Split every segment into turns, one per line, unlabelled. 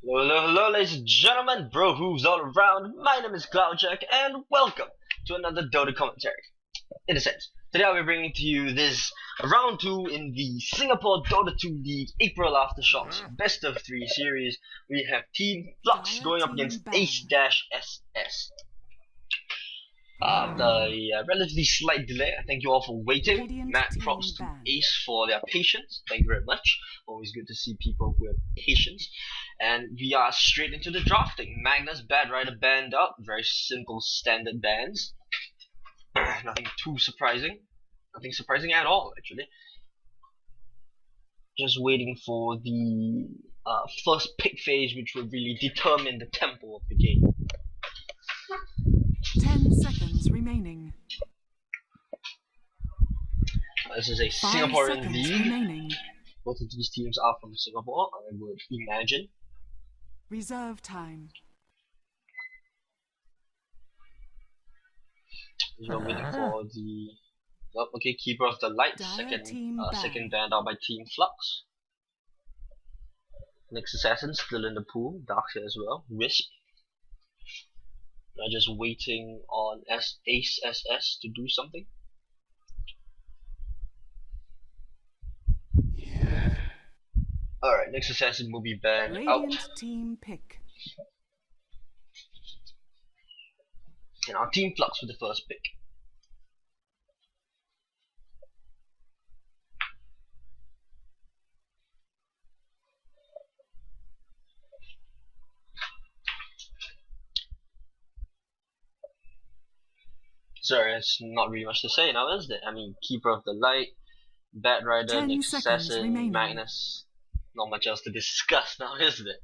Hello, hello, hello, ladies and gentlemen, bro who's all around. My name is Cloudjack, and welcome to another Dota commentary. In a sense, today I'll be bringing to you this round 2 in the Singapore Dota 2 League April Aftershocks Best of 3 series. We have Team Flux going up against Ace-SS. After a relatively slight delay, I thank you all for waiting. Mad props to Ace for their patience. Thank you very much. Always good to see people who have patience. And we are straight into the drafting. Magnus, Bad Rider banned up. Very simple standard bans. Nothing too surprising. Nothing surprising at all, actually. Just waiting for the first pick phase, which will really determine the tempo of the game.
10 seconds remaining.
This is a
5
Singaporean
seconds
league.
remaining.
Both of these teams are from Singapore, I would imagine.
Reserve time.
You're waiting for the okay, Keeper of the Light,
Dire
second banned out by Team Flux. Next Assassin still in the pool, Darkseer as well, Wisp. Now just waiting on Ace-SS to do something. Alright, next Assassin will be banned
Radiant
out.
team pick.
And our Team Flux with the first pick. Sorry, it's not really much to say now, is there? I mean, Keeper of the Light, Bad Rider, next Assassin, Magnus. Not much else to discuss now, is there?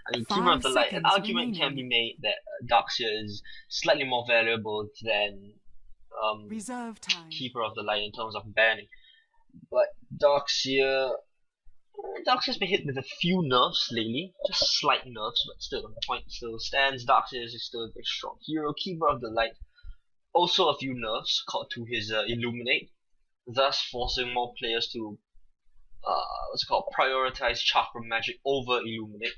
I mean, Keeper of the Light, an argument can be made that Darkseer is slightly more valuable than
Reserve time.
Keeper of the Light in terms of banning. But Darkseer's been hit with a few nerfs lately, just slight nerfs, but still, the point still stands. Darkseer is still a very strong hero. Keeper of the Light, also a few nerfs caught to his Illuminate, thus forcing more players to prioritize Chakra Magic over Illuminate.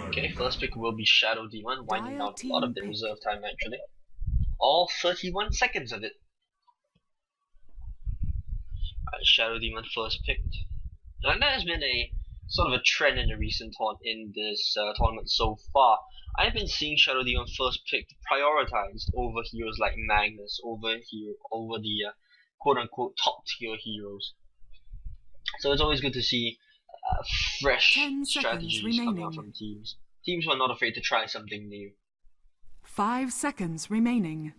Okay, first pick will be Shadow Demon, winding down a lot of the reserve time actually. All 31 seconds of it. Alright, Shadow Demon first picked. And that has been a sort of a trend in the recent this tournament so far. I've been seeing Shadow Demon first picked prioritized over heroes like Magnus, over the quote-unquote top-tier heroes. So it's always good to see fresh strategies coming out from teams. Teams who are not afraid to try something new.
5 seconds remaining.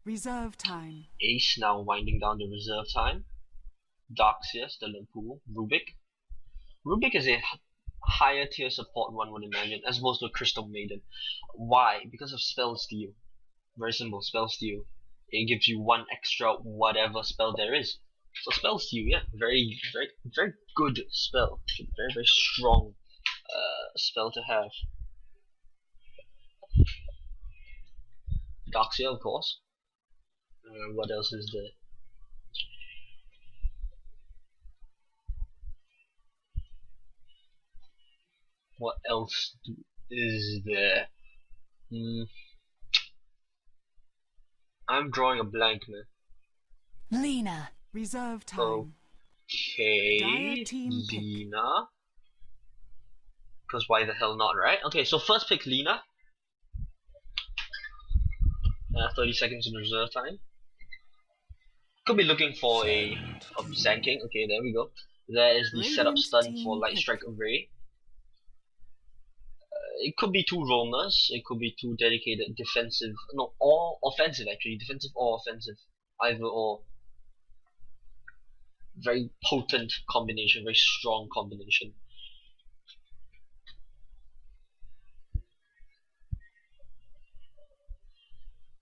Reserve time.
Ace now winding down the reserve time. Darkseer still in pool. Rubik is a higher tier support, one would imagine, as opposed to a Crystal Maiden. Why? Because of spell steal. Very simple, spell steal. It gives you one extra whatever spell there is. So spell steal, yeah, very good spell. Very strong spell to have. Darkseer, of course. What else is there? What else is there? I'm drawing a blank, man.
Lena. Reserve time.
Okay, Lena. Because why the hell not, right? Okay, so first pick Lena. 30 seconds in reserve time. Could be looking for a Sand King. Okay, there we go. There is the setup stun for Light Strike Array. It could be two roamers, it could be two dedicated defensive, no, or offensive actually, defensive or offensive, either or. Very potent combination, very strong combination.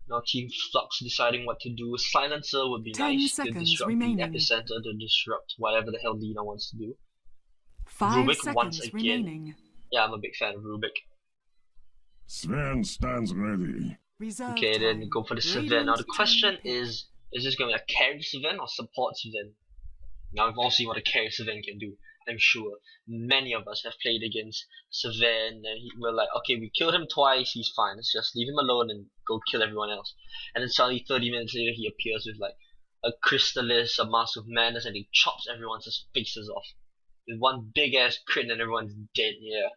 Now Team Flux deciding what to do. Silencer would be nice to disrupt the epicenter, to disrupt whatever the hell Lena wants to do.
5
Rubik
seconds
once again.
Remaining.
Yeah, I'm a big fan of Rubik.
Sven stands ready.
Okay, then go for the Sven. Now the question is this going to be a carry Sven or support Sven? Now we've all seen what a carry Sven can do. I'm sure many of us have played against Sven and we're like, okay, we killed him twice, he's fine, let's just leave him alone and go kill everyone else. And then suddenly 30 minutes later he appears with like a Crystallis, a Mask of Madness, and he chops everyone's faces off. With one big ass crit and everyone's dead. Yeah,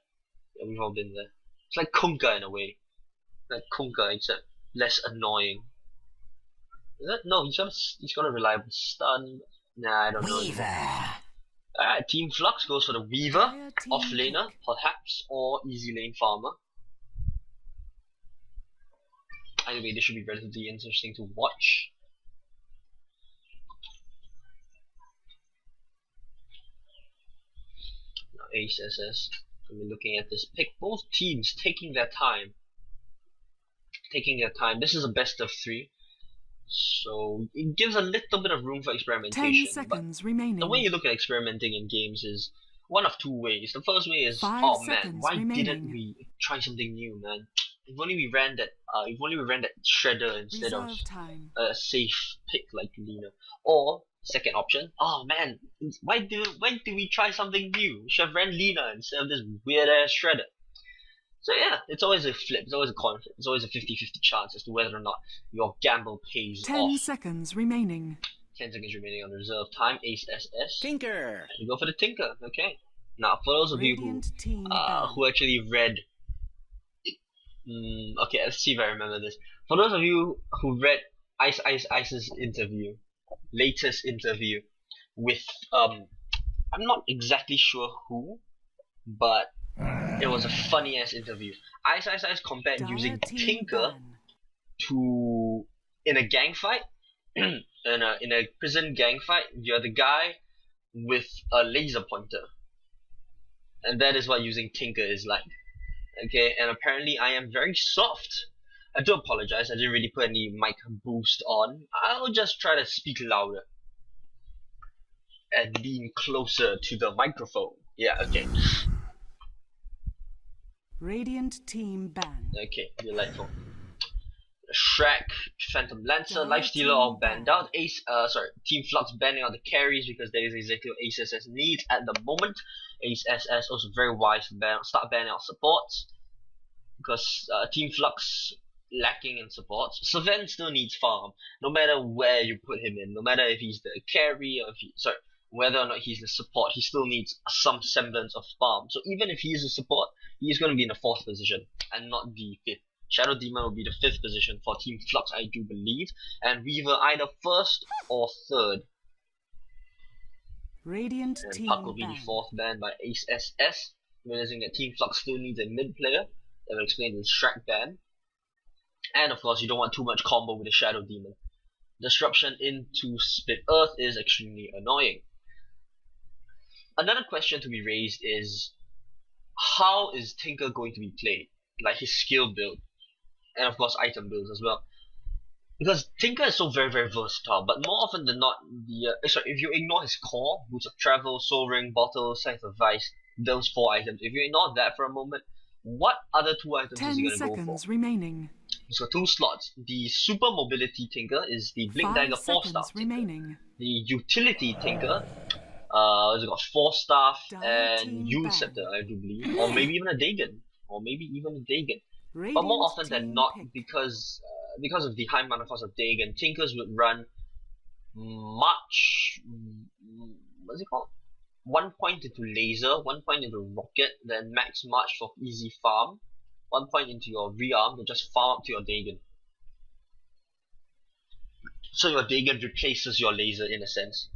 we've all been there. It's like Kunka in a way. Like Kunka, except less annoying. Is it? No, he's got a reliable stun. Nah, I don't know. Alright, Team Flux goes for the Weaver, off-laner, perhaps, or easy lane farmer. Either way, this should be relatively interesting to watch. Now, Ace SS. We're looking at this pick. Both teams taking their time. This is a best of 3. So it gives a little bit of room for experimentation.
10 seconds remaining.
The way you look at experimenting in games is one of 2 ways. The first way is,
5
oh man,
seconds
why
remaining.
didn't we try something new, man? If only we ran that Shredder instead
Reserve
of
time.
a safe pick like Lina. Or second option, oh man, when did we try something new? We should have ran Lina instead of this weird ass Shredder. So yeah, it's always a flip, it's always a conflict, it's always a 50-50 chance as to whether or not your gamble pays
10
off.
seconds remaining.
10 seconds remaining on reserve time, Ace SS.
Tinker.
And we go for the Tinker, okay. Now, for those of you
Radiant team
who actually read... okay, let's see if I remember this. For those of you who read Ice's interview, latest interview with, I'm not exactly sure who, but it was a funny ass interview. Ice compared
Dire
using
team
Tinker
ban.
to in a gang fight, in a prison gang fight, you're the guy with a laser pointer, and that is what using Tinker is like. Okay, and apparently I am very soft. I do apologize. I didn't really put any mic boost on. I'll just try to speak louder and lean closer to the microphone. Yeah, okay.
Radiant team ban.
Okay, delightful. Shrek, Phantom Lancer,
Dire
Lifestealer
team
all banned
ban.
out. Team Flux banning out the carries because that is exactly what Ace SS needs at the moment. Ace SS also very wise to start banning out supports because Team Flux lacking in supports. Sven still needs farm, no matter where you put him in, no matter if he's the carry or if whether or not he's the support, he still needs some semblance of farm. So even if he's a support, he's going to be in the 4th position and not the 5th. Shadow Demon will be the 5th position for Team Flux, I do believe, and Weaver either 1st or 3rd.
Radiant
And
team
Puck will be
ban.
the 4th ban by Ace SS, realizing that Team Flux still needs a mid player. That will explain the Shrek ban. And of course, you don't want too much combo with the Shadow Demon. Disruption into Split Earth is extremely annoying. Another question to be raised is, how is Tinker going to be played? Like his skill build, and of course item builds as well. Because Tinker is so very versatile, but more often than not, if you ignore his core, Boots of Travel, Soul Ring, Bottle, Scythe of Vice, those 4 items, if you ignore that for a moment, what other 2 items is
10
he going to go for?
seconds remaining.
He's got 2 slots. The Super Mobility Tinker is the Blink
5
Dagger 4-star
seconds
Tinker.
remaining.
The Utility Tinker, it's got 4 staff
Dire
and
team
Yun
ban.
Scepter, I do believe, or maybe even a Dagon, But
Radiant
more often than
team
not,
pick.
because of the high mana cost of Dagon, Tinkers would run much. What's it called? 1 point into laser, 1 point into rocket, then max march for easy farm, 1 point into your rearm to just farm up to your Dagon. So your Dagon replaces your laser in a sense.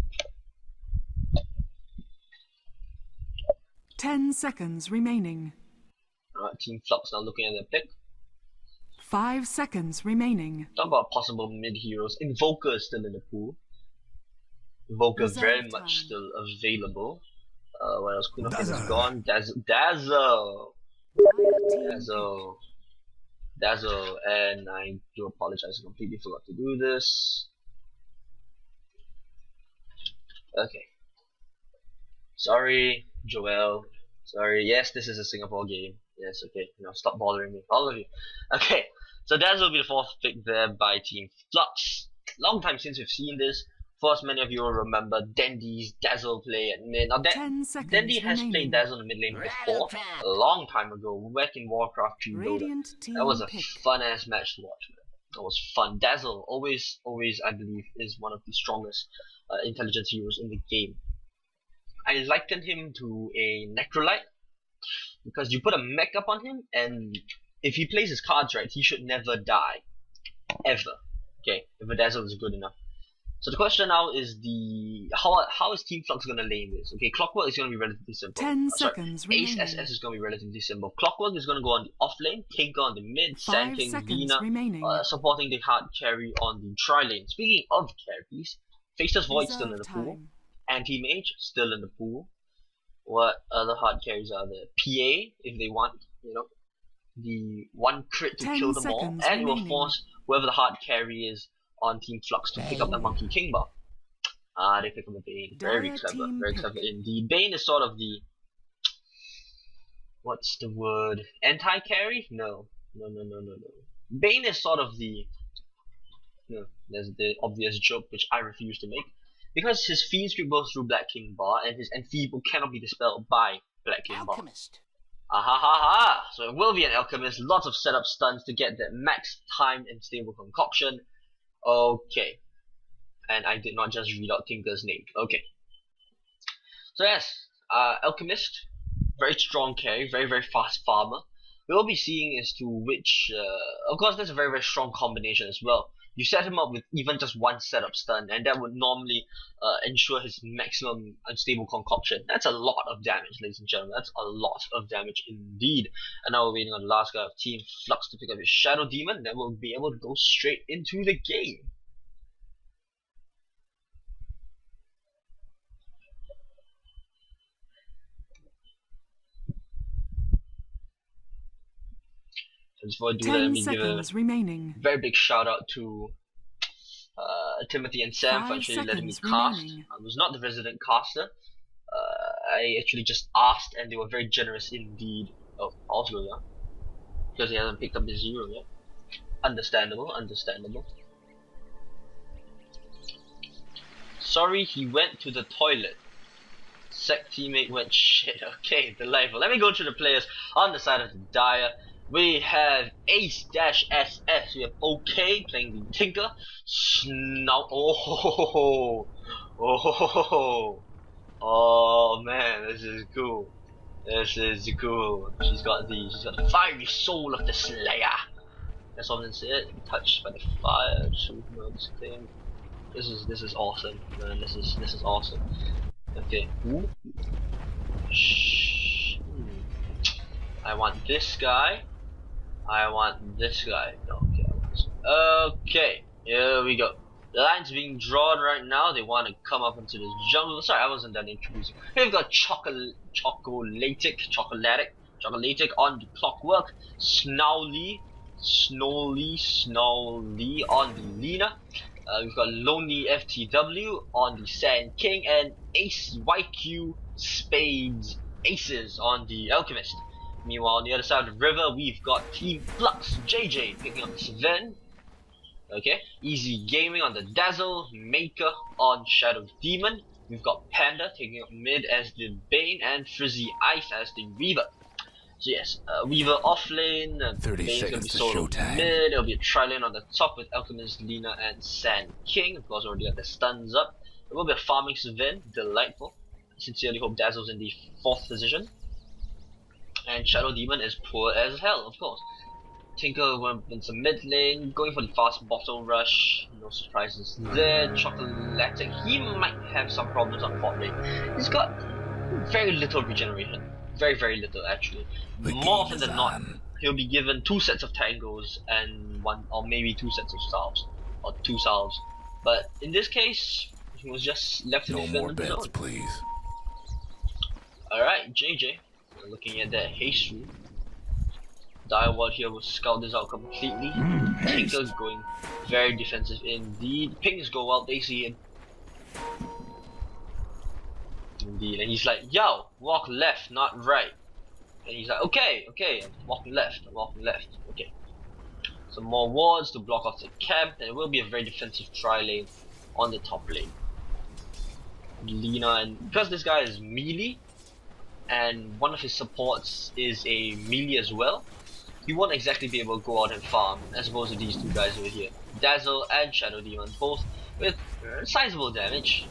10 seconds remaining.
Alright, Team Flux now looking at their pick.
5 seconds remaining.
Talk about possible mid heroes. Invoker is still in the pool. Invoker
Reserve
very
time.
much still available. What else? Queen of Heaven is
Dazzle.
gone. Dazzle.
Dire team
Dazzle, and I do apologize, I completely forgot to do this. Okay. Sorry, Joel. Sorry. Yes, this is a Singapore game. Yes, okay. Stop bothering me, all of you. Okay, so Dazzle will be the 4th pick there by Team Flux. Long time since we've seen this. Of course, many of you will remember Dendy's Dazzle play at mid. Now,
10 seconds
Dendy has
remaining.
played Dazzle in the mid lane before, a long time ago, back in Warcraft 3 Dota.
Radiant team
That was a
pick.
fun-ass match to watch, man. That was fun. Dazzle, always, I believe, is one of the strongest intelligence heroes in the game. I liken him to a Necrolite, because you put a mech up on him, and if he plays his cards right, he should never die. Ever. Okay, if a Dazzle is good enough. So the question now is how is Team Flux gonna lane this? Okay, Clockwork is gonna be relatively simple.
10 seconds
Ace
remaining.
SS is gonna be relatively simple. Clockwork is gonna go on the off lane, Tinker on the mid,
5
Sand King,
seconds
Lina,
remaining.
supporting the hard carry on the tri lane. Speaking of carries, Faceless Void still in the
Reserve
pool,
time.
Anti-Mage still in the pool. What other hard carries are there? PA if they want, you know, the one crit to
10
kill them all,
seconds
and it will
remaining.
force whoever the hard carry is on Team Flux to pick up the Monkey King buff. They pick up a Bane. Very
Dire
clever.
team
Very
pick.
clever indeed. Bane is sort of the... what's the word? Anti-carry? No. No. Bane is sort of the... no, there's the obvious joke which I refuse to make. Because his Fiend Script goes through Black King Bar, and his Enfeeble cannot be dispelled by Black King Bar.
Alchemist.
Ahahaha! So it will be an Alchemist. Lots of setup stuns to get that max time and stable concoction. Okay. And I did not just read out Tinker's name. Okay. So yes, Alchemist, very strong carry, very fast farmer. We'll be seeing as to which, of course that's a very strong combination as well. You set him up with even just one setup stun, and that would normally ensure his maximum unstable concoction. That's a lot of damage, ladies and gentlemen. That's a lot of damage indeed. And now we're waiting on the last guy of Team Flux to pick up his Shadow Demon, then we'll be able to go straight into the game. Before I do that, let
10
me give a
seconds remaining.
very big shout out to Timothy and Sam for
5
actually letting me
seconds
cast.
remaining.
I was not the resident caster. I actually just asked, and they were very generous indeed. Oh, also yeah, because he hasn't picked up the 0 yet. Understandable. Sorry, he went to the toilet. Sec teammate went shit. Okay, delightful. Let me go through the players on the side of the Dire. We have Ace-SS. We have OK playing the Tinker. Oh man, this is cool. She's got the fiery soul of the Slayer. That's all I'm saying. Touched by the fire. This thing. This is awesome, man. This is awesome. Okay. Ooh. I want this guy. I want this guy. Okay. Okay. Here we go. The line's being drawn right now. They want to come up into this jungle. Sorry, I wasn't done introducing. We've got Chocolatic on the Clockwork. Snowly on the Lina. We've got Lonely FTW on the Sand King, and Ace YQ Spades Aces on the Alchemist. Meanwhile, on the other side of the river, we've got Team Flux JJ picking up the Sven. Okay, Easy Gaming on the Dazzle, Maker on Shadow Demon. We've got Panda taking up mid as the Bane, and Frizzy Ice as the Weaver. So yes, Weaver off lane,
30
Bane's gonna be
seconds to
solo
showtime.
mid. There'll be a tri lane on the top with Alchemist, Lina, and Sand King. Of course, already got the stuns up. There will be a farming Sven, delightful. I sincerely hope Dazzle's in the 4th position. And Shadow Demon is poor as hell, of course. Tinker went into mid lane, going for the fast bottle rush. No surprises there. Chocolatic, he might have some problems on bot lane. He's got very little regeneration. Very little actually. More often than not, he'll be given 2 sets of tangos and 1 or maybe 2 sets of salves. Or 2 salves. But in this case, he was just left to
No
defend
more
on his
bets,
own.
please.
Alright, JJ. Looking at that haste room. Direward here will scout this out completely. Tinker's going very defensive indeed. Pings go out, they see him. Indeed, and he's like, yo, walk left, not right. And he's like, okay, I'm walking left, okay. Some more wards to block off the camp, and it will be a very defensive tri lane on the top lane. Lina, and because this guy is melee, and one of his supports is a melee as well, he won't exactly be able to go out and farm as opposed to these two guys over here. Dazzle and Shadow Demon, both with sizable damage.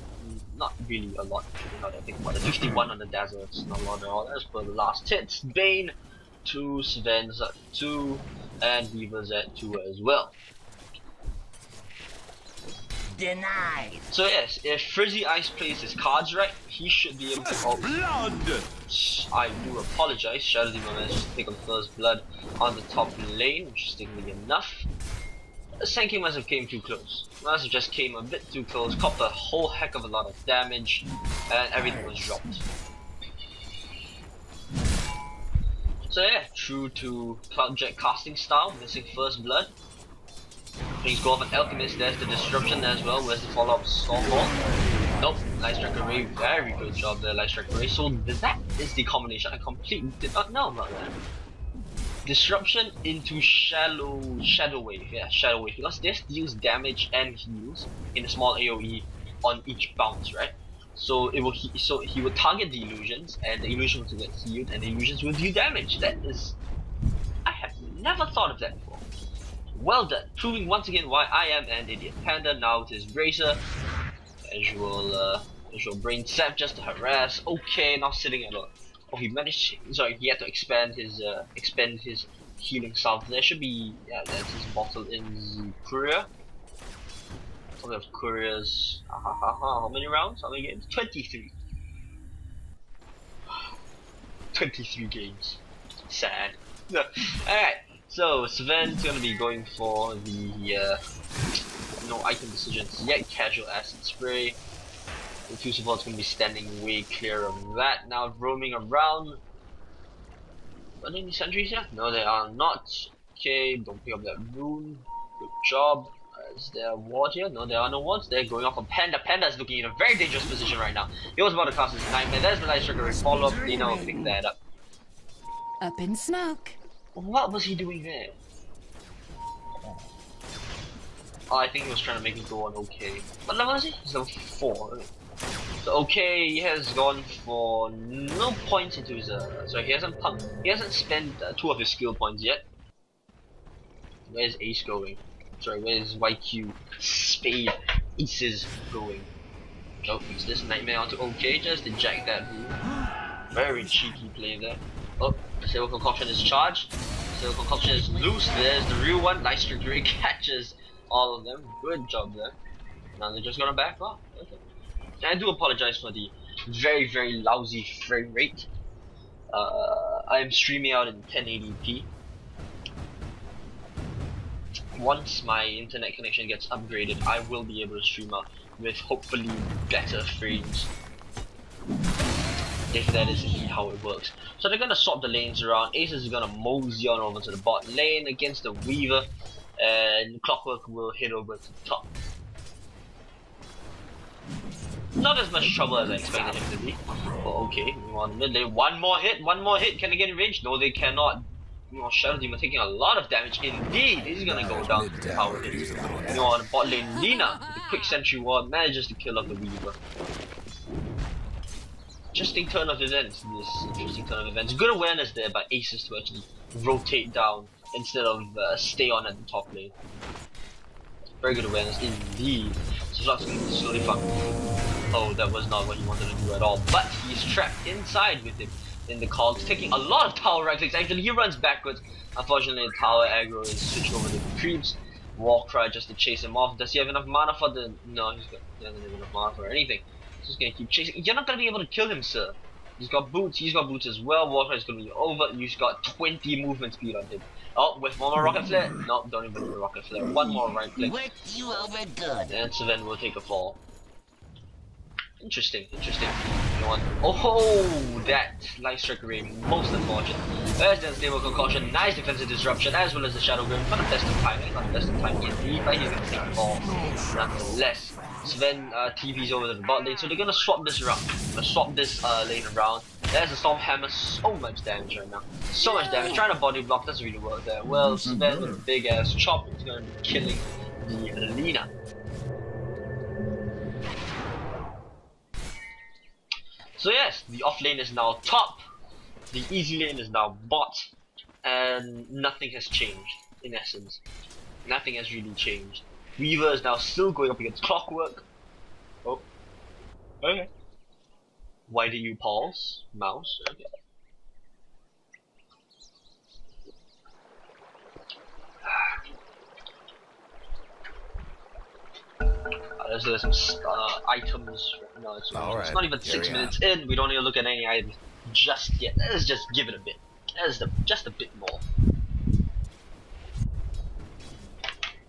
Not really a lot, now that I think about it. 51 on the Dazzle, it's not a lot at all. As per the last hits, Bane 2, Sven's at 2, and Weaver's at 2 as well.
Denied.
So yes, if Frizzy Ice plays his cards right, he should be able to. Oh,
Blood.
I do apologize. Shadow Demon managed to pick up first blood on the top lane, interestingly enough. Senki must have came too close. Must have just came a bit too close, copped a whole heck of a lot of damage, and everything was dropped. So yeah, true to Cloudjet casting style, missing first blood. Please go off an Alchemist, there's the disruption as well, where's the follow-up Stormwall? Nope, Light Strike Array, very good job there, Light Strike Array. So that is the combination, I completely did not know about that. Disruption into Shadow Wave, yeah, Shadow Wave, because this deals damage and heals in a small AoE on each bounce, right? So it will he will target the illusions, and the illusions will get healed, and the illusions will deal damage. That is, I have never thought of that before. Well done, proving once again why I am an idiot. Panda now with his Bracer, usual brain sap just to harass. Okay, now sitting at a. Oh, he managed. Sorry, he had to expand his healing salve. There should be, yeah, that's his bottle in the courier. So we have couriers. How many rounds? How many games? 23. 23 games. Sad. Alright, so Sven's gonna be going for the no item decisions yet. Casual acid spray. The two supports gonna be standing way clear of that. Now roaming around. Are there any sentries here? No, they are not. Okay, don't pick up that rune. Good job. Is there a ward here? No, there are no wards. They're going off on Panda. Panda is looking in a very dangerous position right now. He was about to cast his Nightmare. There's the Light Strike follow up. Lina will pick that up.
Up in smoke.
What was he doing there? Oh, I think he was trying to make me go on okay. What level is he? He's level 4. So okay, he has gone for no points into his sorry, he hasn't spent 2 of his skill points yet. Where's Ace going? Sorry, where's YQ Spade Aces going? Oh, use this Nightmare onto okay just to jack that blue. Very cheeky play there. Oh, the Silver Concoction is charged. Silver Concoction is loose. There's the real one. Light Strike Ray catches all of them. Good job there. Now they're just gonna back off. Okay. I do apologize for the very, very lousy frame rate. I am streaming out in 1080p. Once my internet connection gets upgraded, I will be able to stream out with hopefully better frames. If that is indeed how it works. So they're gonna swap the lanes around. Aces is gonna mosey on over to the bot lane against the Weaver, and Clockwork will hit over to the top. Not as much trouble as I expected him to be. But okay, move on mid lane. One more hit, can they get in range? No, they cannot. You know, Shadow Demon taking a lot of damage indeed. He's gonna go down to the power hits. You know, on the bot lane, Lina, with the quick sentry ward, manages to kill off the Weaver. Interesting turn of events, Good awareness there by Aces to actually rotate down instead of stay on at the top lane. Very good awareness indeed. So Flux can slowly fuck. Oh, that was not what he wanted to do at all. But he's trapped inside with him in the calls, taking a lot of tower right clicks. Actually, he runs backwards. Unfortunately, the tower aggro is switched over to the creeps. Warcry just to chase him off. Does he have enough mana for the... No, he doesn't have enough mana for anything. He's just gonna keep chasing. You're not gonna be able to kill him, sir. He's got boots as well. Warcry is gonna be over. You've got 20 movement speed on him. Oh, with one more rocket flare? No, don't even do a rocket flare. One more right click.
Worked you over good.
And Sven will take a fall. Interesting. You want? Oh, that Light Strike Array, most unfortunate. There's the Stable Concoction, nice defensive disruption, as well as the Shadow Grim. Not the best of timing, indeed, but he's gonna take a fall. Nonetheless, Sven TV's over to the bot lane, so they're gonna swap this around. Lane around. There's a Storm Hammer, so much damage right now. So much damage. Trying to body block doesn't really work there. Well, Sven with a big ass chop is gonna be killing the Lina. So yes, the off lane is now top, the easy lane is now bot, and nothing has changed in essence. Nothing has really changed. Weaver is now still going up against Clockwork. Oh. Okay. Why did you pause? Mouse? Okay. There's some items. No, it's not even 6 minutes in. We don't even look at any items just yet. Let's just give it a bit. Just a bit more.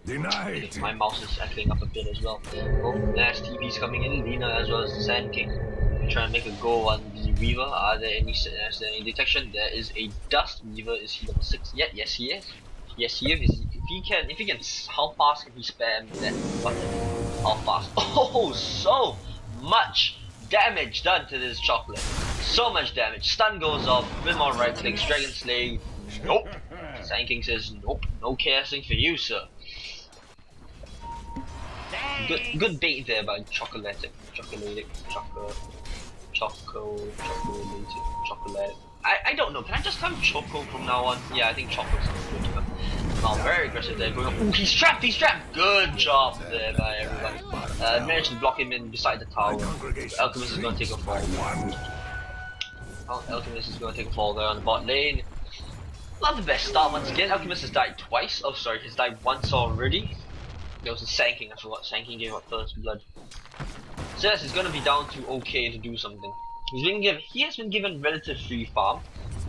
Denied.
My mouse is acting up a bit as well. Oh, there's TPs coming in. Lina as well as the Sand King. We're trying to make a go on the Weaver. Is there any detection? There is a dust. Weaver, is he level 6 yet? Yes, he is. Yes, he is. If he can, how fast can he spam that button? How fast? Oh, so much damage done to this chocolate. So much damage. Stun goes off. With more right clicks. Dragon Slay. Nope. Sand King says nope. No casting for you, sir. Good bait there by chocolate. I don't know. Can I just type Choco from now on? Yeah, I think Choco sounds good. Now very aggressive there. Going up. Ooh, he's trapped. He's trapped. Good job there by everyone. Managed to block him in beside the tower. Alchemist is going to take a fall. Alchemist is going to take a fall there on the bot lane. Not the best start once again. Alchemist has died twice. Oh, sorry, he's died once already. There was a Sand King. I forgot. Sand King gave up first blood. So yes, he's going to be down to okay to do something. He has been given relative free farm.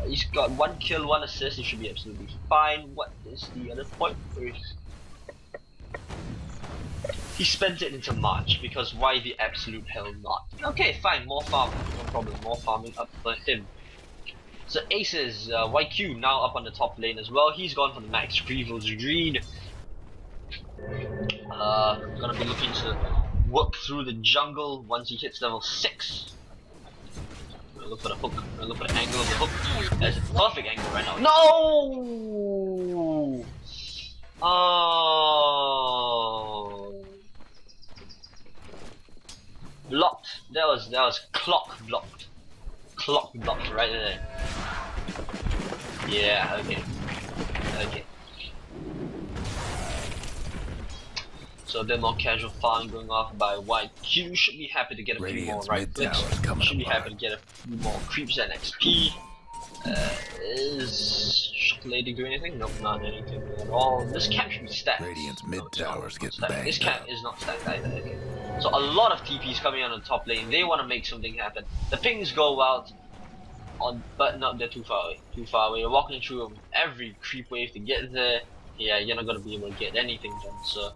He's got 1 kill, 1 assist. He should be absolutely fine. What is the other point? He spent it into March because why the absolute hell not? Okay, fine. More farming, no problem. More farming up for him. So Aces, YQ now up on the top lane as well. He's gone for the Max Grievous Greed. Gonna be looking to work through the jungle once he hits level 6. Look for the hook. Look for the angle of the hook. That's a perfect angle right now. No! Oh. Blocked. That was clock blocked. Clock blocked right there. Yeah. Okay. Okay. So a bit more casual farm going off by YQ. Should be happy to get a few more right clicks. Should be happy to get a few more creeps and XP. Is Chocolate doing anything? Nope, not anything at all. This camp should be stacked.
Radiant's mid towers get banged.
This camp is not stacked either. Okay. So a lot of TPs coming on the top lane. They want to make something happen. The pings go out but no, they're too far away. Too far away. You're walking through every creep wave to get there. Yeah, you're not gonna be able to get anything done. So.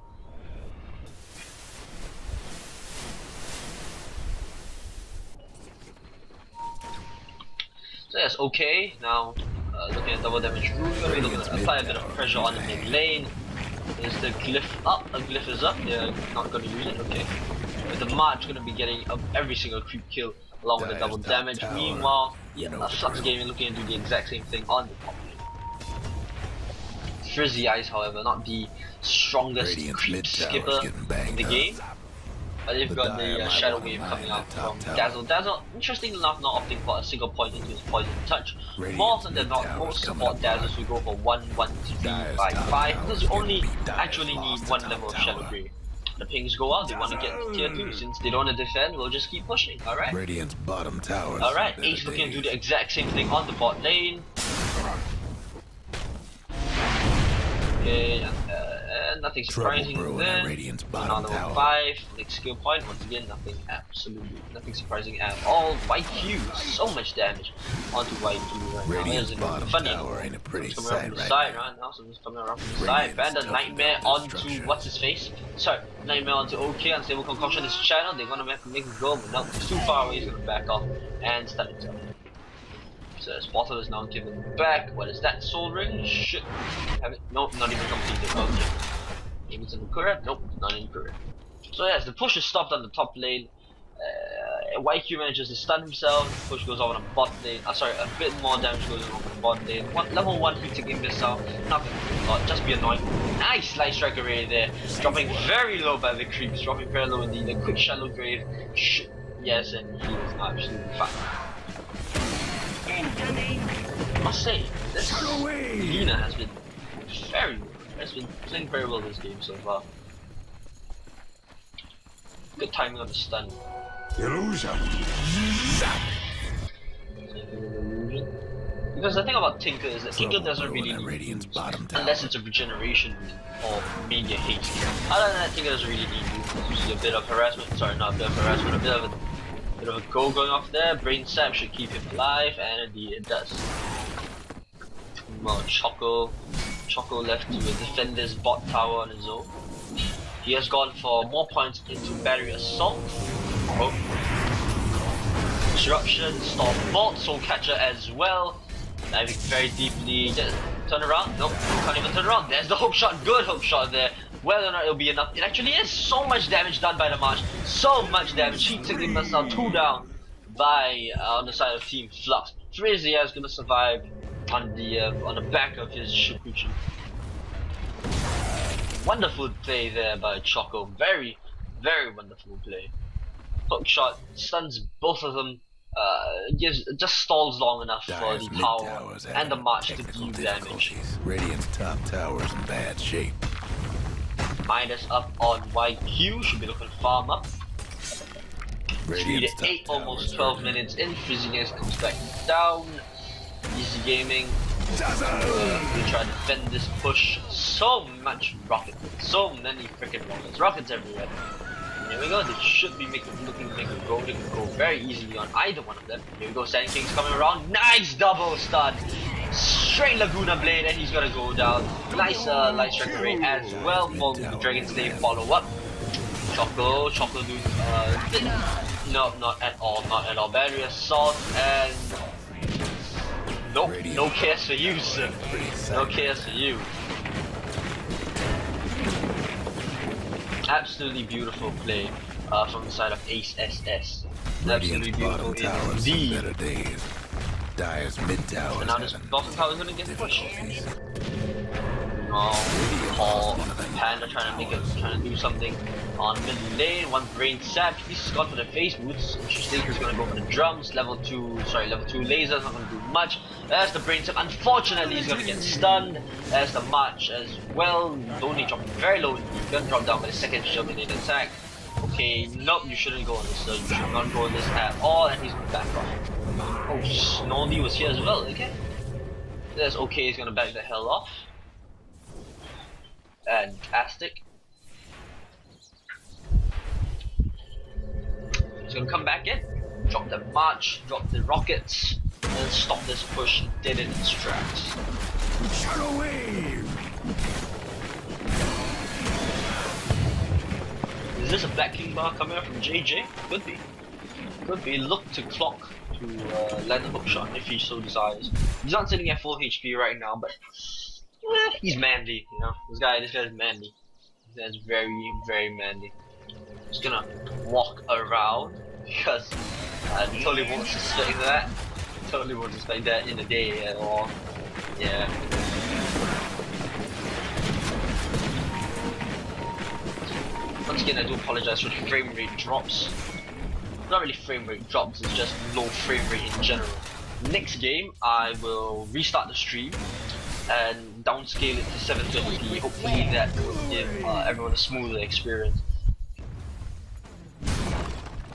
So that's okay. Now, looking at double damage rune, we're going to be looking to apply a bit of pressure on the mid lane. Is the glyph up? A glyph is up. They're not going to use it. Okay. With the March going to be getting every single creep kill along with the double damage. Meanwhile, Flux Gaming looking to do the exact same thing on the top lane. Frizzy Eyes, however, not the strongest creep skipper in the game. They've got the Shadow Wave coming out from Dazzle. Dazzle, interesting enough, not opting for a single point into his Poison Touch. More often than not, most support Dazzles will go for 1, 1, 3, 5, 5, because you only actually need 1 level of Shadow Grave. The pings go out, they want to get to tier 2. Since they don't want to defend, we'll just keep pushing, alright?
Radiant's bottom towers.
Alright, Ace looking to do the exact same thing on the bot lane. Okay, nothing surprising there. Another 5, next skill point, once again, nothing surprising at all. YQ, so much damage onto YQ right now. There's a funny
ain't a pretty
coming around from the side right now, something's coming around from the side. Bandit Nightmare onto what's his face? Sorry, Nightmare onto OK, Unstable Concoction this channel. They're gonna have to make a go, but no, he's too far away, he's gonna back off and stun himself. So his bottle is now given back. What is that? Soul Ring? Should have it? Nope, not even completed. Okay. Maybe it's in the correct? Nope, not in the correct. So yes, the push is stopped on the top lane. YQ manages to stun himself. Push goes off on the bot lane. Sorry, a bit more damage goes on the bot lane. Level 1 heat again missile. Nothing. Just be annoying. Nice light strike array there. Dropping very low by the creeps. Dropping very low indeed. A quick shallow grave. Yes, and he is absolutely fine. I must say, this Lina has been playing very well this game so far. Good timing on the stun.
Illusion.
Because the thing about Tinker is that Tinker doesn't really need
Radiant's bottom tower.
unless it's a regeneration or maybe a haste. Other than that, Tinker doesn't really need you. Usually a bit of harassment, sorry, not a bit of harassment, a bit of a go going off there. Brain Sap should keep him alive, and indeed it does. Well, Choco left to defend this bot tower on his own. He has gone for more points into Battery Assault. Oh. Disruption, Storm Bolt, Soul Catcher as well. Diving very deeply. Just turn around. Nope, can't even turn around. There's the hook shot. Good hook shot there. Whether or not it'll be enough. It actually is so much damage done by the March. So much damage. He took himself 2 down by on the side of Team Flux. Frizia is gonna survive on the back of his Shikuchi. Wonderful play there by Choco. Very, very wonderful play. Hook shot stuns both of them. Just stalls long enough for the tower and the March to do damage.
Radiant's top tower's in bad shape.
Minus up on YQ, should be looking to farm up. Speed at 8, almost 12 minutes in. Frizziness comes back down. Easy gaming. We try to defend this push. So much rocket. So many freaking rockets. Rockets everywhere. Here we go, they should be looking to make a go. They can go very easily on either one of them. Here we go, Sand King's coming around. Nice double stun. Straight Laguna Blade, and he's gonna go down. Nice light strike rate as well for the Dragon's Day follow up. Choco doing no, not at all. Battery Assault and nope, no cares for you, sir. No cares for you. Absolutely beautiful play from the side of Ace SS. Absolutely beautiful indeed.
Dire's mid tower.
Now this bottom tower is gonna get pushed. Paul Panda trying to do something on mid lane. One Brain Sap. He's gone for the face boots. Slater's gonna go for the drums. Level 2 lasers, not gonna do much. There's the Brain Sap. Unfortunately, he's gonna get stunned. There's the March as well. Only dropping very low. He's gonna drop down by the second Shelminated attack. Okay, nope, you shouldn't go on this. You should not go on this at all, and he's gonna back off. Oh, Snowdy was here as well. Okay. There's okay. He's gonna back the hell off. Fantastic. He's gonna come back in, drop the March, drop the rockets, and stop this push dead in its tracks.
Shadow Wave!
Is this a Black King bar coming out from JJ? Could be. Could be. Look to clock to land a hook shot if he so desires. He's not sitting at full HP right now, but he's manly, you know. This guy's manly. This guy's very, very manly. Just gonna walk around because I totally won't suspect that. Totally won't suspect that in the day at all. Yeah. Once again, I do apologize for the frame rate drops. Not really frame rate drops, it's just low frame rate in general. Next game, I will restart the stream and downscale it to 720p. Hopefully that will give everyone a smoother experience.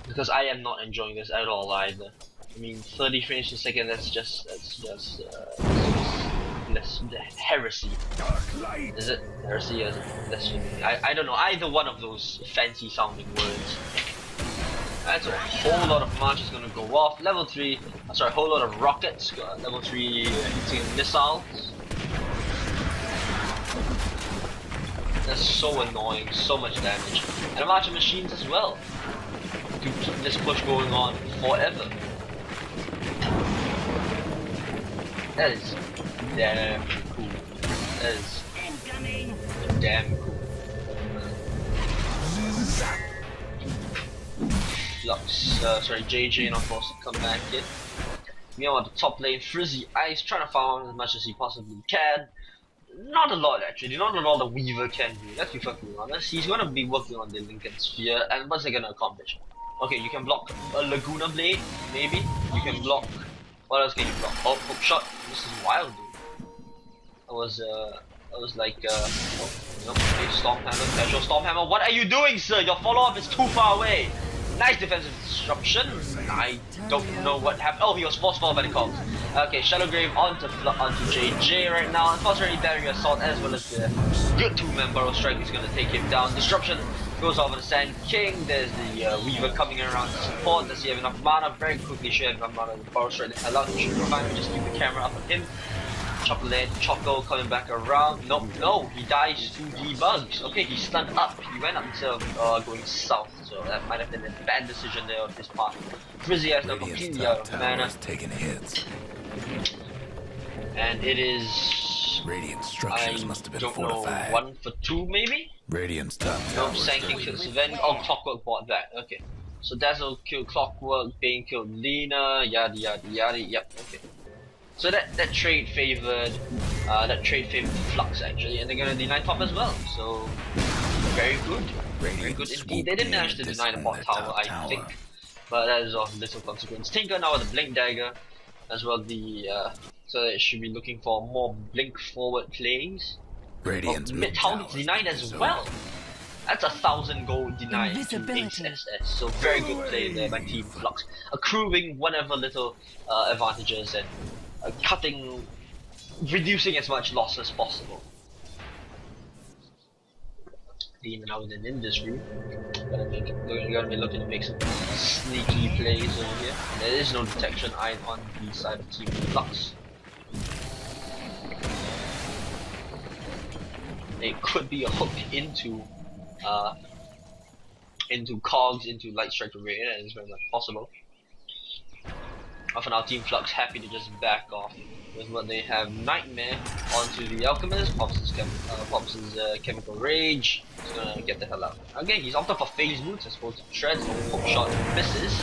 Because I am not enjoying this at all either. I mean, 30 frames per second, that's just heresy. Is it heresy? Is it blasphemy? I don't know. Either one of those fancy sounding words. That's a whole lot of marches gonna go off. Level 3, sorry, a whole lot of rockets. Level 3 hitting missiles. That's so annoying, so much damage. And a bunch of machines as well. To keep this push going on forever. That is damn cool. That is damn cool. Flux, sorry, JJ not forced to come back in. Meanwhile, on the top lane, Frizzy Ice trying to farm as much as he possibly can. Not a lot actually, not a lot the Weaver can do, let's be fucking honest. He's gonna be working on the Lincoln Sphere, and what's he gonna accomplish? Okay, you can block a Laguna Blade, maybe. You can block. What else can you block? Oh, hook shot. This is wild, dude. I was like, nope. Okay, Stormhammer, casual Stormhammer. What are you doing, sir? Your follow-up is too far away. Nice defensive disruption. I don't know what happened. Oh, he was forced forward by the cogs. Okay, Shadowgrave onto JJ right now. Unfortunately, Barrier Assault as well as the good 2-man Burrow Strike is going to take him down. Disruption goes over the Sand King. There's the Weaver coming around to support. Does he have enough mana? Very quickly, should have enough mana with Burrow Strike the hell out. Should be fine. We just keep the camera up on him. Choco coming back around. Nope, no, he dies to debugs. Okay, he stunned up. He went up instead of going south, so that might have been a bad decision there of his part. Frizzy has no completely out of mana.
Taking hits.
And it is...
Radiant structures must have been fortified.
1 for 2 maybe?
Radiant's top
Nope,
tower.
Sanking killed Sven. Oh, Clockwork bought that. Okay. So Dazzle killed Clockwork, Bane killed Lena, yada yada yada. Yep, okay. So that trade favored Flux actually, and they're gonna deny top as well. So very good, very good indeed. They didn't manage to deny the bot tower, I think, but that is of little consequence. Tinker now with the Blink Dagger, as well so they should be looking for more Blink forward plays.
Radiant's
Mid tower denied as well. That's 1,000 gold denied to Ace SS. So very good play there by Team Flux, accruing whatever little advantages and reducing as much loss as possible. Demon out in this room. Gonna be looking to make some sneaky plays over here. There is no detection eye on the side of Team Flux. It could be a hook into cogs, into Light Strike Array. That is very much possible. For now, Team Flux happy to just back off with what they have. Nightmare onto the Alchemist, pops his Chemical Rage. He's gonna get the hell out. Okay, he's opted for Phase Boots as opposed to Shreds. Hook shot misses.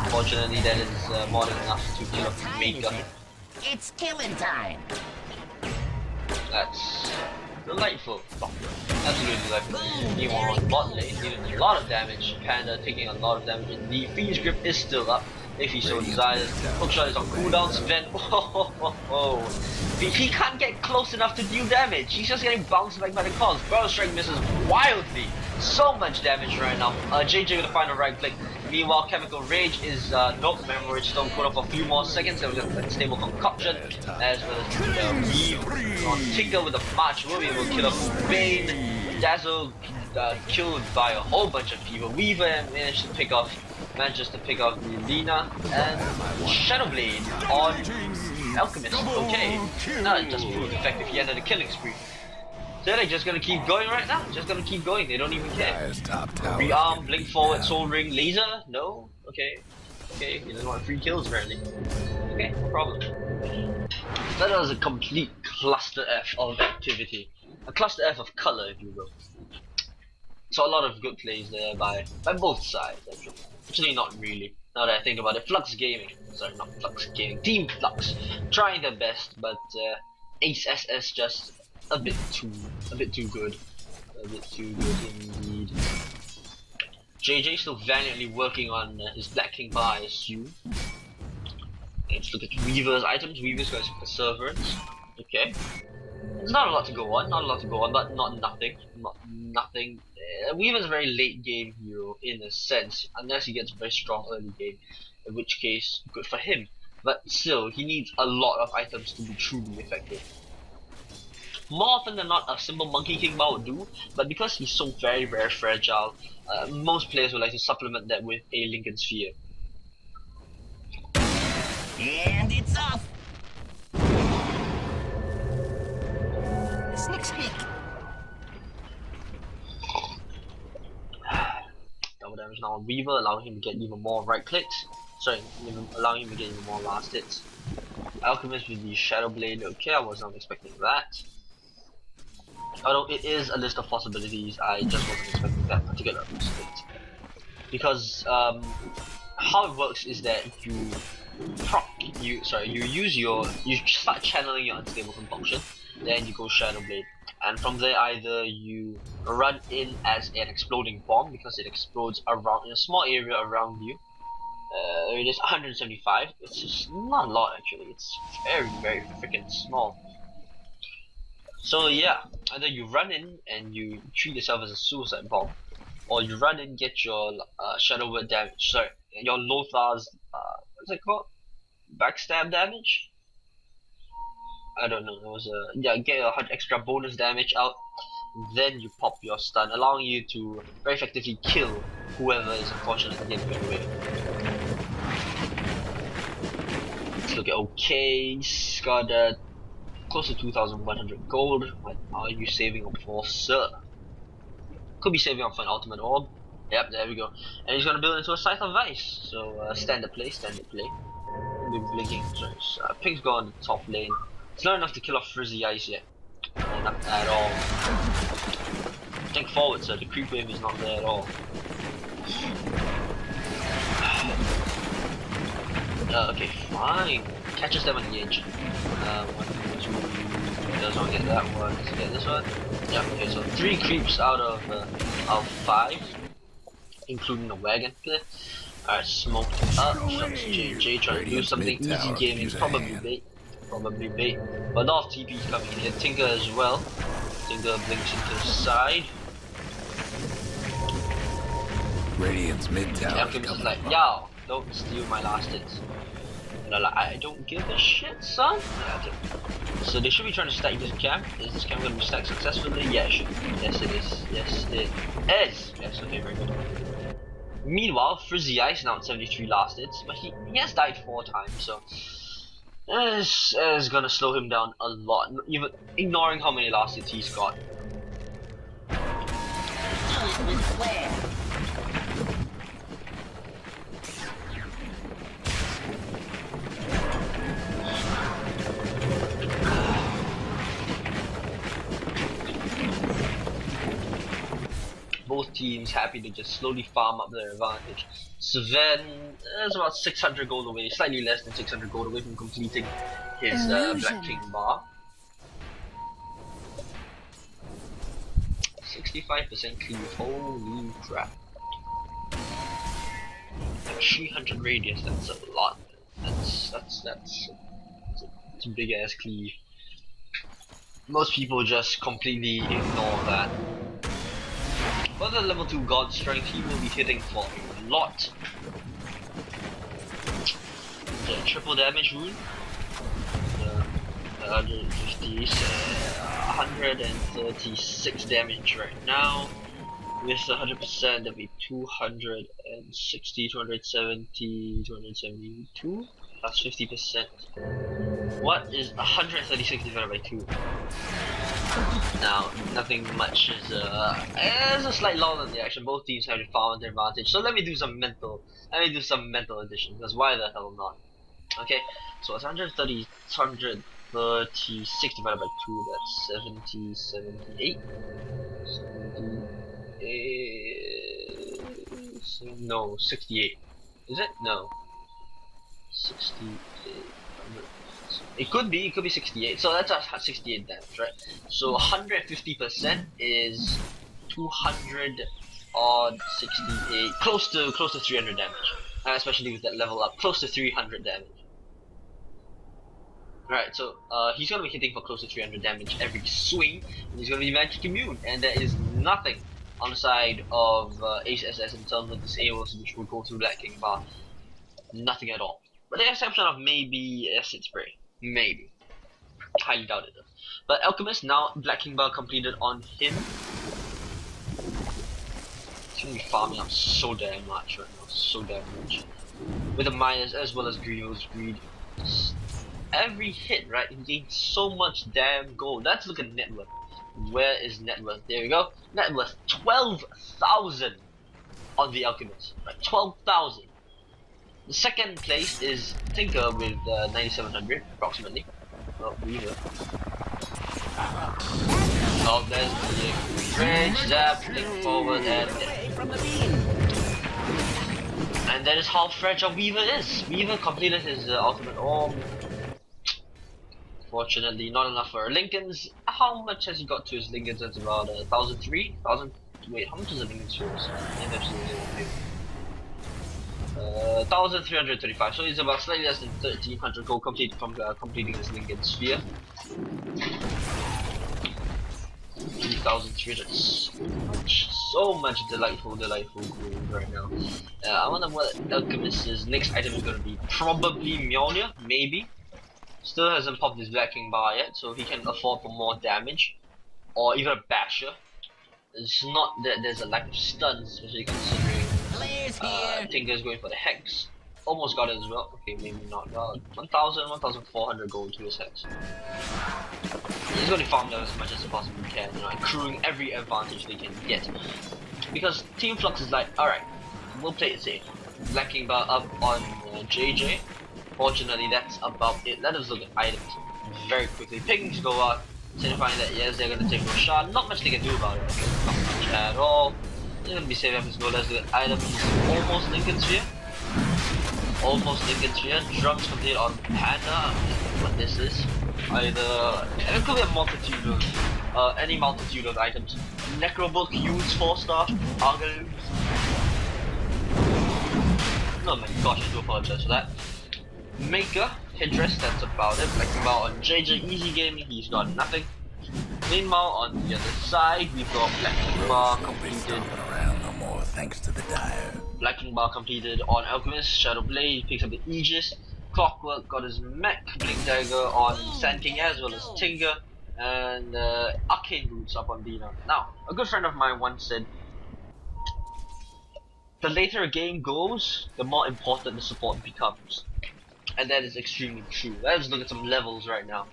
Unfortunately, that is more than enough to kill off Maker.
It's killing time.
That's delightful. Absolutely delightful. Meanwhile, on bot lane, dealing a lot of damage. Panda taking a lot of damage. And the Fiend's Grip is still up, if he so desires. Hookshot is on cooldown. Sven, he can't get close enough to deal damage. He's just getting bounced back by the cogs. Burrow Strike misses wildly. So much damage right now. JJ with the final right click. Meanwhile, Chemical Rage is nope, Memory Stone put up for a few more seconds. There was a stable concoction, as well as Weave on Tinker with a March. Will be able to kill off Bane. Dazzle killed by a whole bunch of people. Weaver manages to pick off the Lena, and Shadowblade on Alchemist. Okay, that just proved effective. He ended the killing spree. So they're just gonna keep going right now. Just gonna keep going. They don't even care. Rearm, blink forward, soul ring, laser. No. Okay. Okay. He doesn't want free kills apparently. Okay, no problem. That was a complete cluster F of activity. A cluster F of color, if you will. So a lot of good plays there by both sides. Actually, not really. Now that I think about it, Flux Gaming. Sorry, not Flux Gaming. Team Flux trying their best, but Ace SS just a bit too good. A bit too good indeed. JJ still valiantly working on his Black King bar, I assume. Let's look at Weaver's items. Weaver's got Perseverance. Okay. There's not a lot to go on, but not nothing. Nothing. Weaver's a very late game hero in a sense, unless he gets a very strong early game, in which case, good for him. But still, he needs a lot of items to be truly effective. More often than not, a simple Monkey King bar would do, but because he's so very fragile, most players would like to supplement that with a Lincoln Sphere.
And it's off. Snick, snick.
Double damage now on Weaver, allowing him to get even more right clicks. Sorry, allowing him to get even more last hits. Alchemist with the Shadow Blade. Okay, I was not expecting that. Although it is a list of possibilities, I just wasn't expecting that particular list. Because how it works is that you start channeling your unstable compulsion, then you go Shadow Blade, and from there either you run in as an exploding bomb because it explodes around in a small area around you. It is 175. It's just not a lot actually. It's very freaking small. So yeah, either you run in and you treat yourself as a suicide bomb, or you run in, get your shadow word damage. Sorry, your Lothar's what's it called? Backstab damage. I don't know. It was yeah, get a extra bonus damage out. Then you pop your stun, allowing you to very effectively kill whoever is unfortunately in your way. Let's look at okay. He's got close to 2,100 gold. What are you saving up for, sir? Could be saving up for an ultimate orb. Yep, there we go. And he's gonna build into a Scythe of Ice. So standard play, standard play. Be blinking. Sorry, Pink's got on the top lane. It's not enough to kill off Frizzy Ice yet. Not at all. Think forward, sir. The creep wave is not there at all. Okay, fine. Catches them on the edge. 1, 2. Does not get that one. Does he get this one? Yeah. Okay, so 3 creeps out of 5, including the wagon. Alright, smoked up. Flux JJ trying to do something easy gaming. Probably bait. Probably bait. But a lot of TP's coming in here. Tinker as well. Tinker blinks into the side.
Radiant's mid tower.
Alchemist is like, yo, don't steal my last hits. And they're like, I don't give a shit, son. Yeah, okay. So they should be trying to stack this camp. Is this camp going to be stacked successfully? Yeah, it should. Yes, it is. Yes, it is. Yes, okay, very good. Meanwhile, Frizzy Ice now at 73 last hits, but he has died 4 times, so it's gonna slow him down a lot, even ignoring how many last hits he's got. Both teams happy to just slowly farm up their advantage. Sven is about 600 gold away, slightly less than 600 gold away from completing his Black King bar. 65% cleave, holy crap. 300 radius, that's a lot. That's a big ass cleave. Most people just completely ignore that. But the level 2 God Strength, he will be hitting for a lot. The triple damage rune. The 136 damage right now. With 100%, that'll be 260, 270, 272 plus 50%. What is 136 divided by 2? Now, nothing much is there's a slight lull in the action. Both teams have found their advantage. So let me do some mental addition, because why the hell not? Okay, so it's 136 divided by 2, that's 70, 78. 78, no, 68. Is it? No. 68. It could be 68. So that's 68 damage, right? So 150% is 200 odd 68, close to 300 damage. Especially with that level up, close to 300 damage. Right, so he's gonna be hitting for close to 300 damage every swing, and he's gonna be magic immune, and there is nothing on the side of Ace SS in terms of disables which will go through Black King bar. Nothing at all. With the exception of maybe Acid Spray. Maybe. Highly doubt it though. But Alchemist, now Black King bar completed on him. He's gonna be farming up so damn much right now. So damn much. With the Myers as well as Grievo's Greed. Every hit, right, he gains so much damn gold. Let's look at net worth. Where is net worth? There we go. Net worth 12,000 on the Alchemist. Right, 12,000. The second place is Tinker with 9,700 approximately. Oh, Weaver. Oh, there's the range zap, link forward, and that is how fragile Weaver is. Weaver completed his ultimate orb. Fortunately, not enough for Lincoln's. How much has he got to his Lincoln's? That's about 1,003? 1,000. Wait, how much is a Lincoln's yours? 1,335. So he's about slightly less than 1,300 gold complete from completing his Lincoln Sphere. 3,300. So much delightful gold right now. I wonder what Alchemist's next item is going to be. Probably Mjolnir, maybe. Still hasn't popped his Black King bar yet, so he can afford for more damage. Or even a Basher. It's not that there's a lack of stuns, especially considering Tinker's going for the Hex. Almost got it as well. Okay, maybe not. 1,000, 1,400 gold to his Hex. He's going to farm them as much as he possibly can, you know, accruing every advantage they can get. Because Team Flux is like, alright, we'll play it safe. Black King bar up on JJ. Fortunately, that's about it. Let us look at items very quickly. Pings go out, signifying that yes, they're going to take no shot. Not much they can do about it. Okay? Not much at all. They're going to be safe as go. Let's look at items. Almost Lincoln Sphere. Almost Lincoln Sphere. Drums complete on Panda. What this is. Either. It could be a multitude of. Any multitude of items. Necrobook, Hues, 4-star, Argalus. Oh my gosh, I do apologize for that. Maker, Hydress, that's about it. Black King bar on JJ, easy gaming, he's got nothing. Meanwhile, on the other side, we've got Black King bar completed.
Around no more, thanks to the dire.
Black King bar completed on Alchemist, Shadow Blade, picks up the Aegis. Clockwork got his mech, Blink Dagger on Sand King as well as Tinker. And Arcane Boots up on Dina. Now, a good friend of mine once said, the later a game goes, the more important the support becomes. And that is extremely true. Let's look at some levels right now.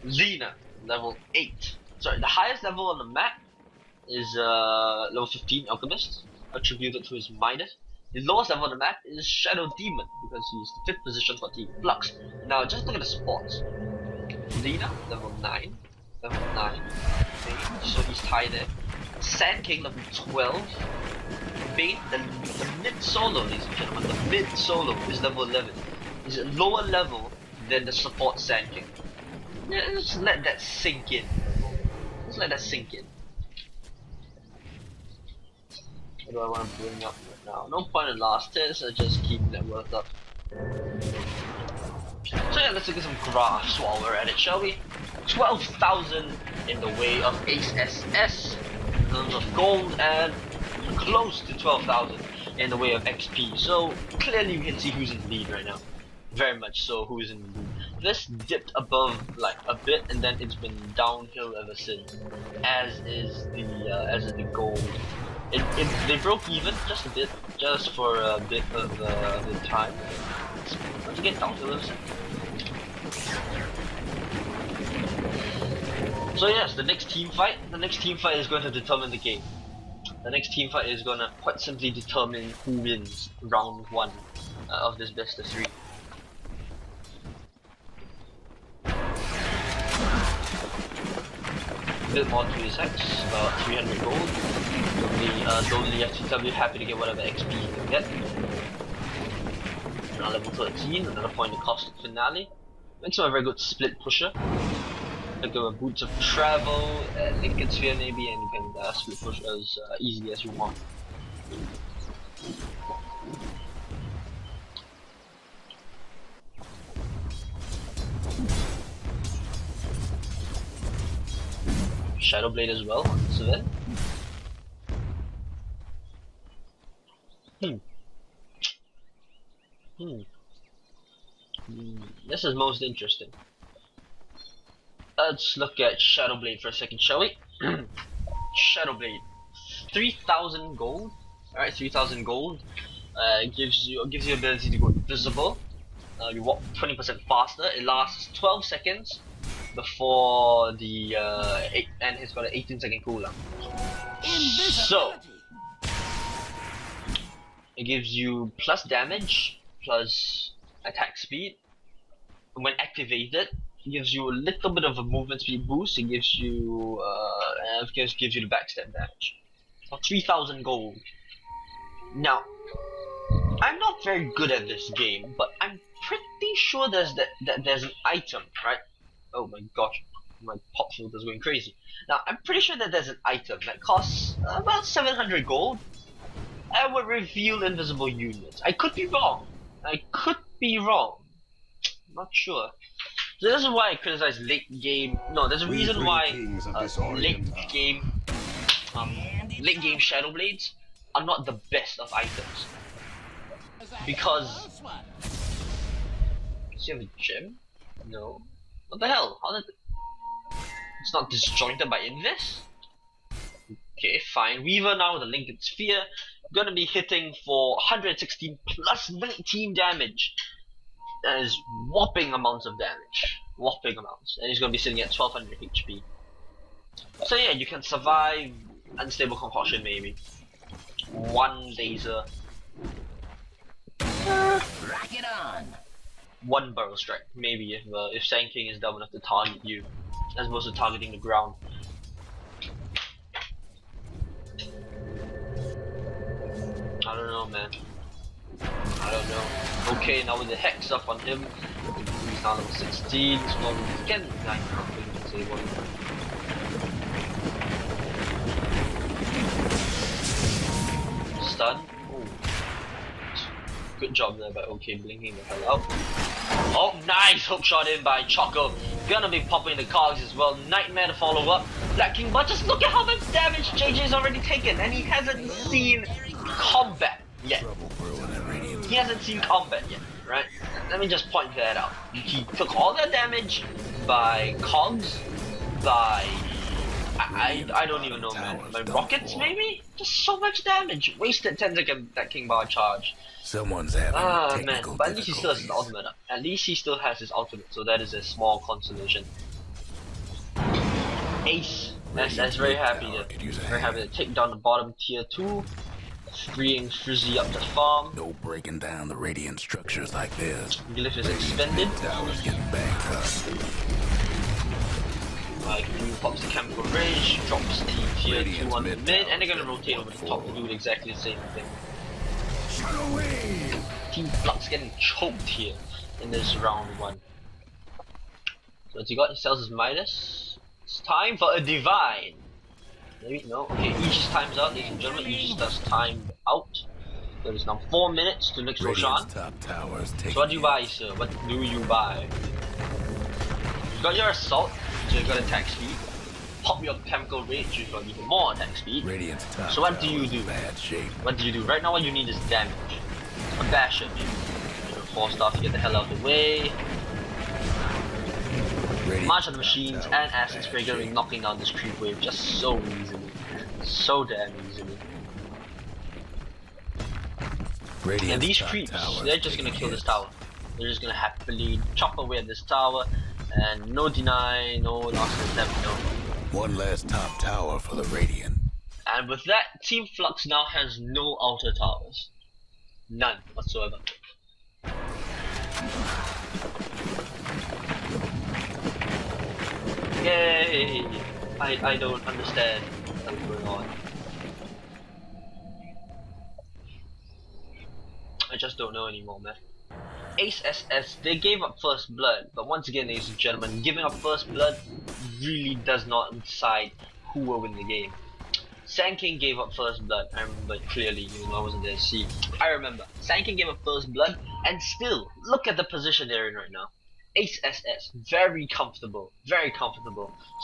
Xena, level 8. Sorry, the highest level on the map is level 15 Alchemist, attributed to his Midas. The lowest level on the map is Shadow Demon, because he's the 5th position for Team Flux. Now, just look at the supports. Xena, level 9. Level 9. Okay, so he's tied there. Sand King, level 12. Bane, the mid solo, ladies and gentlemen, the mid solo is level 11. Is a lower level than the support Sand King. Yeah, just let that sink in. Just let that sink in. What do I want to bring up right now? No point in last hit, so just keep that worth up. So yeah, let's look at some graphs while we're at it, shall we? 12,000 in the way of Ace SS in terms of gold, and close to 12,000 in the way of XP. So clearly we can see who's in the lead right now. Very much so, who is in the lead. This dipped above like a bit, and then it's been downhill ever since. As is the gold. They broke even just a bit, just for a bit of the time. Let's get downhill ever since. So yes, the next team fight is going to determine the game. The next team fight is going to quite simply determine who wins round 1 of this best of 3. A bit more to his Hex, about 300 gold. Totally FTW, happy to get whatever XP he can get. Now level 13, another point in Caustic Finale. Makes him a very good split pusher. Like Boots of Travel, Lincoln Sphere maybe, and you can split push as easily as you want. Shadow Blade as well on this event. This is most interesting. Let's look at Shadow Blade for a second, shall we? Shadow Blade, 3,000 gold. Alright, 3,000 gold. Gives you ability to go invisible. You walk 20% faster. It lasts 12 seconds before the and it's got an 18-second cooldown. So it gives you plus damage, plus attack speed. When activated, it gives you a little bit of a movement speed boost. It gives you gives you the backstab damage. For 3,000 gold. Now, I'm not very good at this game, but I'm pretty sure there's an item, right? Oh my gosh, my pop filter's going crazy. Now I'm pretty sure that there's an item that costs about 700 gold and would reveal invisible units. I could be wrong. I'm not sure. So this is why I criticize late game. No, there's a reason why late game Shadow Blades are not the best of items. Because does he have a gem? No. What the hell? How did it's not disjointed by Invis? Okay, fine. Weaver now with a Lincoln Sphere, gonna be hitting for 116 plus 19 damage. That is whopping amounts of damage. Whopping amounts. And he's gonna be sitting at 1200 HP. So yeah, you can survive Unstable Concoction maybe. One laser.
Rock it on.
One barrel strike, maybe if Sand King is dumb enough to target you, as opposed to targeting the ground. I don't know, man. I don't know. Okay, now with the hex up on him, he's now level 16. Well, again, I can't say what. Stun. Ooh. Good job there by OK blinking the hell out. Oh, nice hook shot in by Choco. Gonna be popping the cogs as well. Nightmare to follow up. Black King, but just look at how much damage JJ's already taken, and he hasn't seen combat yet. He hasn't seen combat yet, right? Let me just point that out. He took all that damage by cogs, by I don't even know, man. By rockets maybe? Just so much damage. Wasted 10 seconds that King Bar charge.
Someone's having
man, but at least he still has his ultimate up. At least he still has his ultimate, so that is a small consolation. Ace, that's very happy to take down the bottom tier 2, freeing Frizzy up to farm.
No breaking down the radiant structures like this.
Glyph is expended.
Towers getting banked up.
Blue pops the chemical rage, drops the tier 2 on the mid, and they're gonna rotate over the top to do exactly the same thing. Team Flux getting choked here in this round 1. So what's he got? He sells his Midas. It's time for a Divine. Maybe no. Okay, Aegis time's out, ladies and gentlemen. Aegis does time out. There is now 4 minutes to next Roshan. So what do you buy, sir? What do you buy? You got your assault, so you got attack speed. Pop your chemical rage, you got even more attack speed. So what do you do? What do you do? Right now what you need is damage. A basher maybe. 4 stars to get the hell out of the way. March of the Machines and Acid Spray gonna be knocking down this creep wave just so easily. So damn easily. And these creeps, they're just gonna kill this tower. They're just gonna happily chop away at this tower and no deny, no losses, never know.
One last top tower for the Radiant.
And with that, Team Flux now has no outer towers. None whatsoever. Yay! I don't understand what's going on. I just don't know anymore, man. Ace SS, they gave up first blood, but once again, ladies and gentlemen, giving up first blood really does not decide who will win the game. Sand King gave up first blood, I remember clearly, even though I wasn't there to see. I remember, Sand King gave up first blood, and still, look at the position they're in right now. Ace SS, very comfortable,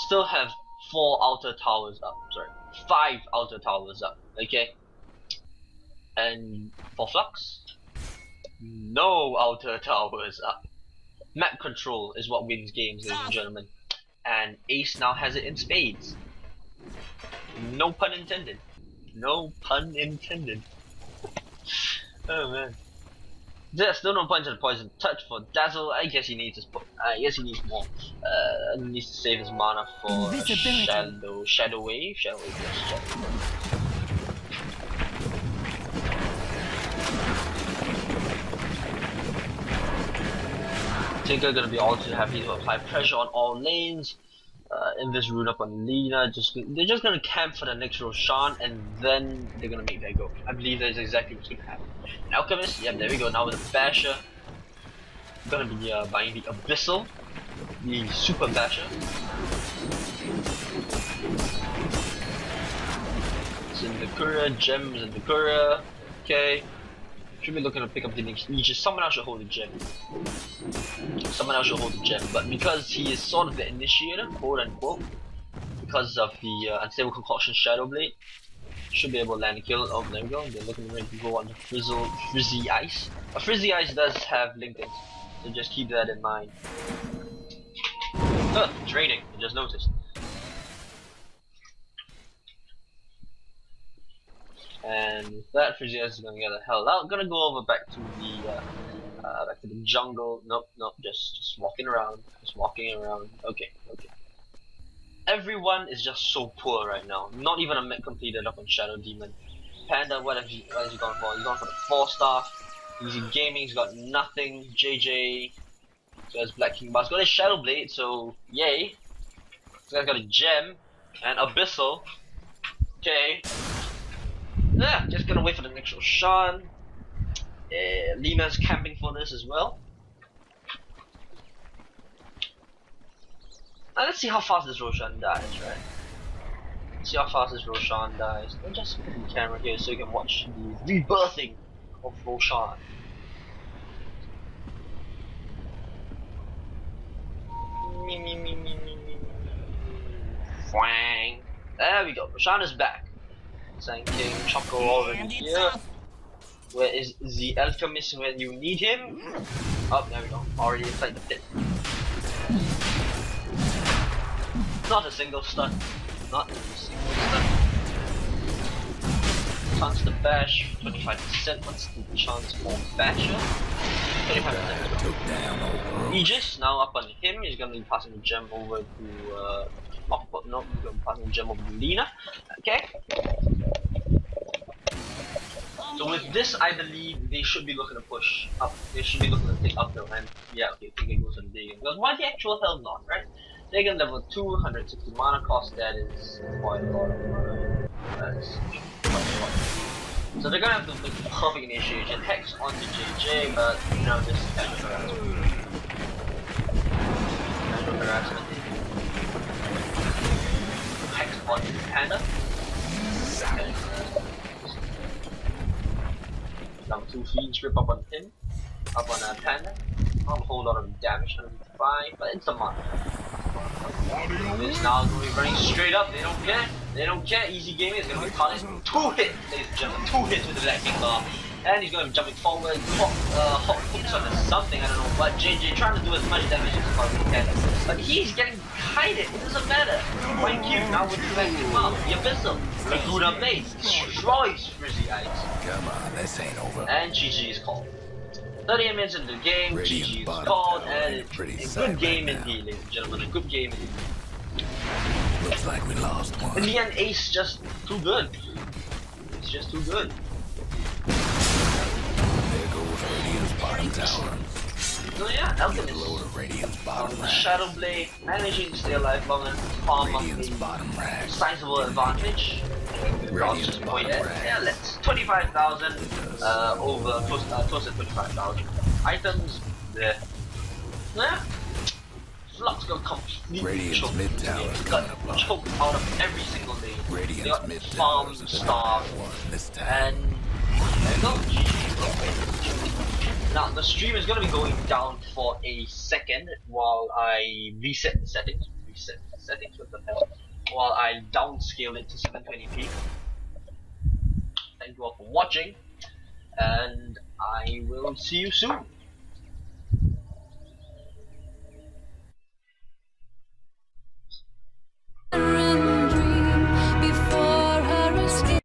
still have 4 outer towers up, sorry, 5 outer towers up, okay? And for Flux, no outer towers up. Map control is what wins games, ladies and gentlemen. And Ace now has it in spades. No pun intended. No pun intended. Oh man. There's still no punch and poison touch for Dazzle. I guess he needs his more. Needs to save his mana for Shadow Wave. Tinker gonna be all too happy to apply pressure on all lanes. In this rune up on Lina, they're just gonna camp for the next Roshan and then they're gonna make their go. I believe that's exactly what's gonna happen. An Alchemist, yep, there we go. Now with the Basher, gonna be buying the Abyssal. the Super Basher. It's in the courier, gems in the courier. Okay. Should be looking to pick up the next Aegis. Someone else should hold the gem. Someone else should hold the gem. But because he is sort of the initiator, quote unquote, because of the unstable concoction Shadow Blade, should be able to land a kill. Oh, there we go. They're looking to go on the Frizzy Ice. But Frizzy Ice does have Lincolns, so just keep that in mind. Huh, it's raining. I just noticed. And with that, Frizzy Ice is gonna get the hell out. Gonna go over back to the jungle. Nope, just walking around. Just walking around. Okay. Everyone is just so poor right now. Not even a mech completed up on Shadow Demon. Panda, what has he gone for? He's gone for the 4-star. Easy Gaming's got nothing. JJ has Black King Bars. Got a Shadow Blade, so yay. This guy's got a gem and Abyssal. Okay. Yeah, just gonna wait for the next Roshan. Lima's camping for this as well. Now let's see how fast this Roshan dies, right? Let's see how fast this Roshan dies. Let me just put the camera here so you can watch the rebirthing of Roshan. Fwang. There we go. Roshan is back. Sang King Choco already here. Where is the Alchemist when you need him? Oh, there we go. Already inside the pit. Not a single stun. Not a single stun. Chance to bash, 25%. What's the chance for basher? 25%. Aegis now up on him. He's gonna be passing the gem over to no, he's gonna be passing the gem over to Lina. Okay. So with this, I believe they should be looking to push up. They should be looking to take up though, and yeah, okay, I think it goes to the Dagon. Because why the actual hell not, right? Dagon level 260 mana cost, that is quite a lot of mana. That is quite a lot. So they're gonna have to make the perfect initiation. Hex onto JJ, but you know, this is casual harassment. Casual harassment. Hex onto Panda. Now 2 feed strip up on him, up on Panda. Not a whole lot of damage, 155, but it's a month. This now is going to be running straight up. They don't care. They don't care. Easy Gaming is going to be calling 2 hits, ladies and gentlemen. 2 hits with the Black King Bar. And he's going to be jumping forward. Hot hooks on something, I don't know what. JJ trying to do as much damage as possible can. But he's getting kited. It doesn't matter. Point Q now with the Black King Bar. The Abyssal. The Buddha Blaze. Destroys Frizzy Ice.
Come on, this ain't over.
And GG is called. 30 minutes into the game, GG is called, and it's a good game indeed, ladies and gentlemen, a good game indeed.
Looks like we lost one.
In the end, Ace just too good. It's just too good.
There goes Radiant's bottom tower.
So yeah, Alchemist.
Load of Radiant's bottom rack.
Shadow Blade, managing to stay alive long and farm up
Radiant's bottom rack.
a sizable advantage.
Radiant's bottom rack.
Yeah, let's 25,000 over close to 25,000 items there. Yeah. Flux got completely
Radiant's
choked.
mid tower
Got choked out of every single day. They
Radiant's
got
mid
farm
tower
starved,
this time.
and there you go. GG. Now the stream is gonna be going down for a second while I reset the settings. What the hell? While I downscale it to 720p. Thank you all for watching, and I will see you soon.